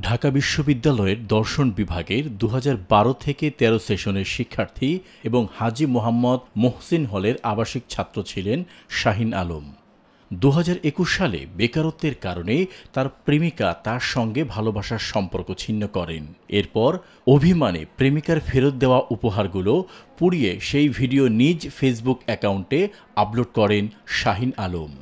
ঢাকা বিশ্ববিদ্যালয়ের দর্শন বিভাগের 2012 থেকে 13 সেশনের শিক্ষার্থী এবং হাজী মোহাম্মদ মোহসিন হলের আবাসিক ছাত্র ছিলেন শাহিন আলম। 2021 সালে বেকারত্বের কারণে তার প্রেমিকা তার সঙ্গে ভালোবাসার সম্পর্ক ছিন্ন করেন। এরপর অভিমানে প্রেমিকার ফেরত দেওয়া উপহারগুলো পুড়িয়ে সেই ভিডিও নিজ ফেসবুক অ্যাকাউন্টে আপলোড করেন শাহিন আলম।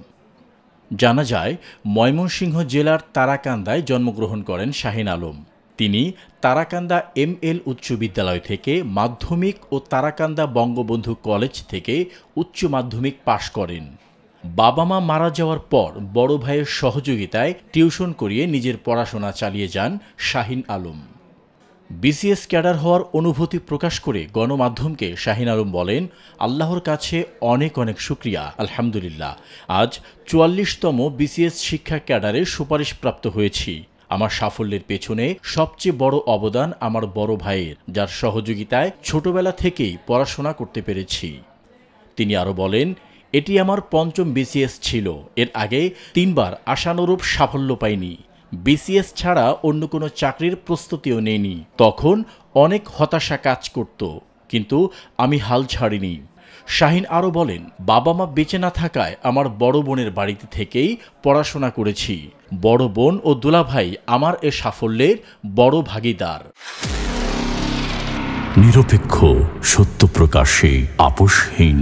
জানা যায়, ময়মনসিংহ জেলার তারাকান্দায় জন্মগ্রহণ করেন শাহিন আলম। তিনি তারাকান্দা এমএল উচ্চ বিদ্যালয় থেকে মাধ্যমিক ও তারাকান্দা বঙ্গবন্ধু কলেজ থেকে উচ্চ মাধ্যমিক পাশ করেন। বাবা মা মারা যাওয়ার পর বড় ভাইয়ের সহযোগিতায় টিউশন করিয়ে নিজের পড়াশোনা চালিয়ে যান শাহিন আলম। বিসিএস ক্যাডার হওয়ার অনুভূতি প্রকাশ করে গণমাধ্যমকে শাহিন আলম বলেন, আল্লাহর কাছে অনেক অনেক শুকরিয়া, আলহামদুলিল্লাহ। আজ 44তম বিসিএস শিক্ষা ক্যাডারে সুপারিশপ্রাপ্ত হয়েছি। আমার সাফল্যের পেছনে সবচেয়ে বড় অবদান আমার বড় ভাইয়ের, যার সহযোগিতায় ছোটবেলা থেকেই পড়াশোনা করতে পেরেছি। তিনি আরও বলেন, এটি আমার 5ম বিসিএস ছিল। এর আগে 3বার আশানুরূপ সাফল্য পাইনি। বিসিএস ছাড়া অন্য কোনো চাকরির প্রস্তুতিও নেইনি। তখন অনেক হতাশা কাজ করত, কিন্তু আমি হাল ছাড়িনি। শাহিন আরও বলেন, বাবা মা বেঁচে না থাকায় আমার বড় বোনের বাড়িতে থেকেই পড়াশোনা করেছি। বড় বোন ও দুলাভাই আমার এ সাফল্যের বড় ভাগীদার। নিরপেক্ষ, সত্য প্রকাশে আপোষহীন।